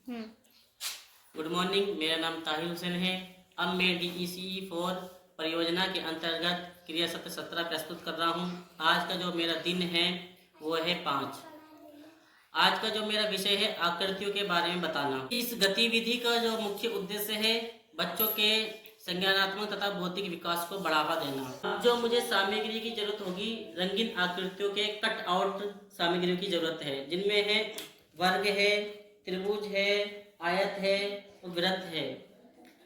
Good morning, मेरा नाम ताहिर हुसैन है। अब मैं DECE 4 परियोजना के अंतर्गत क्रिया सत्र 17 प्रस्तुत कर रहा हूँ। आज का जो मेरा दिन है वो है 5। आज का जो मेरा विषय है आकृतियों के बारे में बताना। इस गतिविधि का जो मुख्य उद्देश्य है बच्चों के संज्ञानात्मक तथा बौद्धिक विकास को बढ़ावा देना। जो मुझे सामग्री की जरूरत होगी, रंगीन आकृतियों के कट आउट सामग्रियों की जरूरत है, जिनमें है वर्ग है, त्रिभुज है, आयत है और वृत्त है।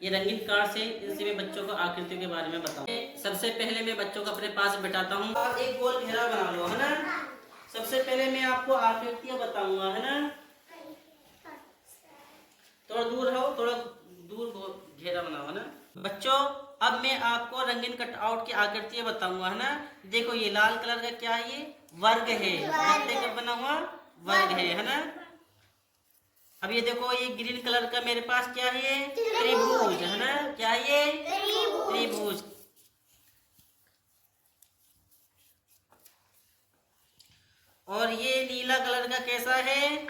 ये रंगीन कार्ड से इनसे मैं बच्चों को आकृतियों के बारे में बताऊं। सबसे पहले मैं बच्चों को अपने पास बैठाता हूँ। आप एक गोल घेरा बना लो, है ना। सबसे पहले मैं आपको आकृतियां बताऊंगा, है ना। थोड़ा दूर रहो, थोड़ा दूर घेरा बनाओ, है ना। बच्चों, अब मैं आपको रंगीन कट आउट की आकृतियां बताऊंगा, है ना। देखो ये लाल कलर का क्या है, ये वर्ग है, का बना हुआ वर्ग है ना। अब ये देखो ये ग्रीन कलर का मेरे पास क्या है, त्रिभुज, है ना। क्या है ये, त्रिभुज। और ये नीला कलर का कैसा है,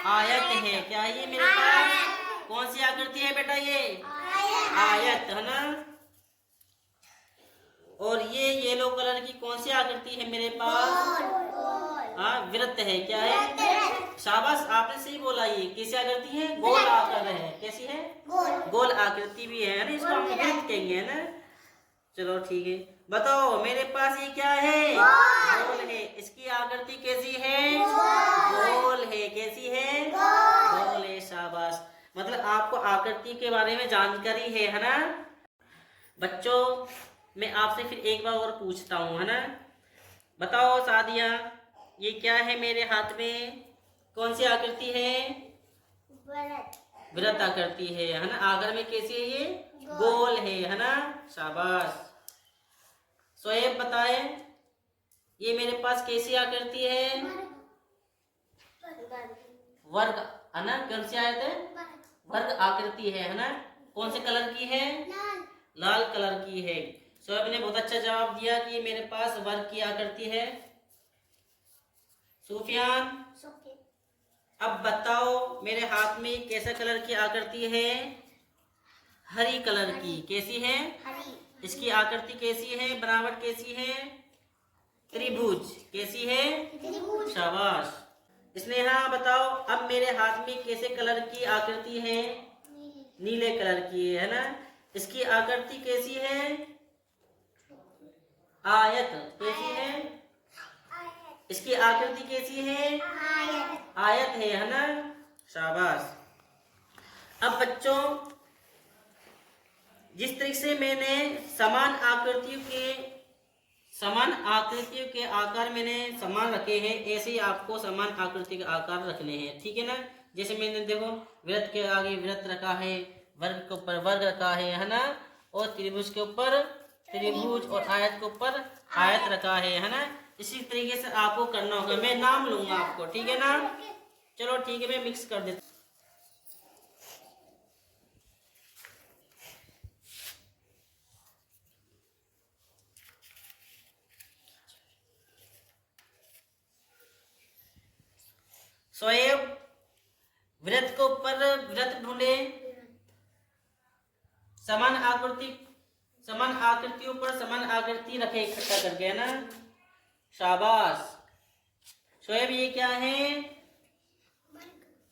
आयत है। क्या है ये मेरे पास, कौन सी आकृति है बेटा, ये आयत, है ना। और ये येलो कलर की कौन सी आकृति है मेरे पास, हाँ वृत्त है। क्या है, शाबाश, आपने सही बोला। ये कैसी आकृति है, गोल आकार है। कैसी है, गोल आकृति भी है ना, इसको हम वृत्त कहेंगे, है ना। चलो ठीक है, बताओ मेरे पास ये क्या है, गोल है। इसकी आकृति कैसी है, गोल है। कैसी है, गोल है। शाबाश, मतलब आपको आकृति के बारे में जानकारी है ना। बच्चों, मैं आपसे फिर एक बार और पूछता हूँ, है ना। बताओ सादिया, ये क्या है मेरे हाथ में, कौन सी आकृति है, वृत्त आकृति है ना। आकार में कैसी है, ये गोल है ना। शाबाश। सोएब बताए, ये मेरे पास कैसी आकृति है, वर्ग, है ना। कौन सी आयत है, वर्ग आकृति है ना। कौन से कलर की है, लाल कलर की है। सोएब ने बहुत अच्छा जवाब दिया कि मेरे पास वर्ग की आकृति है। सुफियान, अब बताओ मेरे हाथ में कैसा कलर की आकृति है, हरी कलर की। कैसी है, इसकी आकृति कैसी है, बनावट कैसी है, त्रिभुज। कैसी है, शाबाश। स्नेहा बताओ, अब मेरे हाथ में कैसे कलर की आकृति है, नीले कलर की है ना। इसकी आकृति कैसी है, आयत। कैसी है, इसकी आकृति कैसी है, आयत है ना। शाबाश। अब बच्चों, जिस तरीके से मैंने समान आकृतियों के आकार मैंने समान रखे हैं, ऐसे ही आपको समान आकृति के आकार रखने हैं, ठीक है ना। जैसे मैंने देखो वृत्त के आगे वृत्त रखा है, वर्ग के ऊपर वर्ग रखा है ना। और त्रिभुज के ऊपर त्रिभुज और आयत के ऊपर आयत रखा है ना। इसी तरीके से आपको करना होगा। मैं नाम लूंगा आपको, ठीक है ना। चलो ठीक है, मैं मिक्स कर देता हूँ। सोएब, वृत्त के ऊपर वृत्त ढूंढे, समान आकृतियों पर समान आकृति रखे इकट्ठा करके, है ना। शाबाश। शोएब, ये क्या है,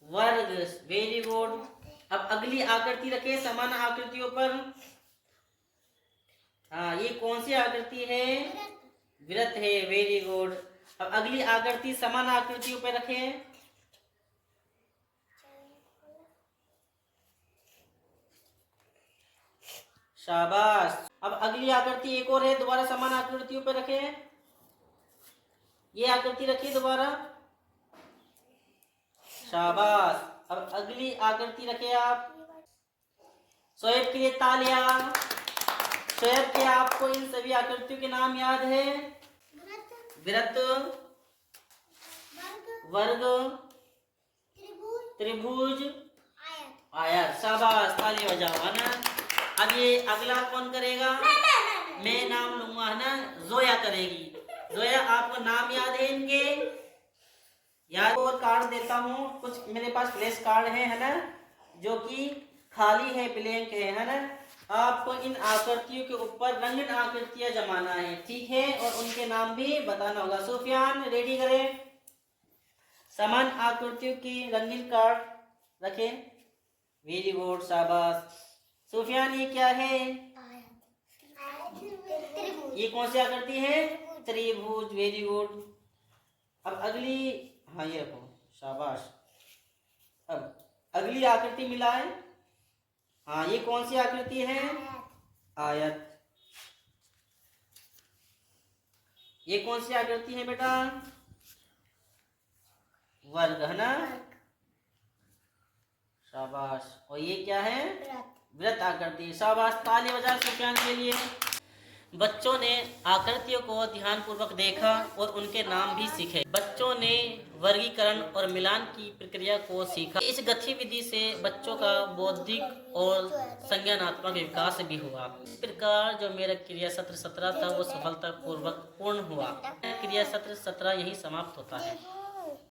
वर्ग। Very good. अब अगली आकृति रखे समान आकृतियों पर। हाँ, ये कौन सी आकृति है, वृत्त है। Very good. अब अगली आकृति समान आकृतियों पर रखे। शाबाश। अब अगली आकृति एक और है, दोबारा समान आकृतियों पर रखे। ये आकृति रखिए दोबारा। शाबाश। अब अगली आकृति रखे आप। शोएब के लिए तालियां। शोएब, क्या आपको इन सभी आकृतियों के नाम याद है, वृत्त, वर्ग, त्रिभुज, आयत। शाबाश, ताली बजाओ, है ना। अब ये अगला कौन करेगा, मैं नाम लूंगा, है ना। जोया करेगी। जोया, आपको नाम याद है इनके, यहाँ और कार्ड देता हूँ, कुछ मेरे पास फ्लैश कार्ड है ना, जो कि खाली है, ब्लैंक है ना। आपको इन आकृतियों के ऊपर रंगीन आकृतियां जमाना है, ठीक है, और उनके नाम भी बताना होगा। सुफियान रेडी करें, समान आकृतियों की रंगीन कार्ड रखें। वेरी गुड, शाबाश। सुफियान ये क्या है? ये कौन सी आकृति है? त्रिभुज, वेरी गुड। अब अगली, हाँ ये रखो, शाबाश। अब अगली आकृति मिला है, हाँ ये कौन सी आकृति है? आयत। ये कौन सी आकृति है बेटा? वर्ग, है ना, शाबाश। और ये क्या है? वृत्त आकृति, शाबाश। ताली बजा सुफियान के लिए। बच्चों ने आकृतियों को ध्यानपूर्वक देखा और उनके नाम भी सीखे। बच्चों ने वर्गीकरण और मिलान की प्रक्रिया को सीखा। इस गतिविधि से बच्चों का बौद्धिक और संज्ञानात्मक विकास भी हुआ। इस प्रकार जो मेरा क्रिया सत्र 17 था वो सफलतापूर्वक पूर्ण हुआ। क्रिया सत्र 17 यही समाप्त होता है।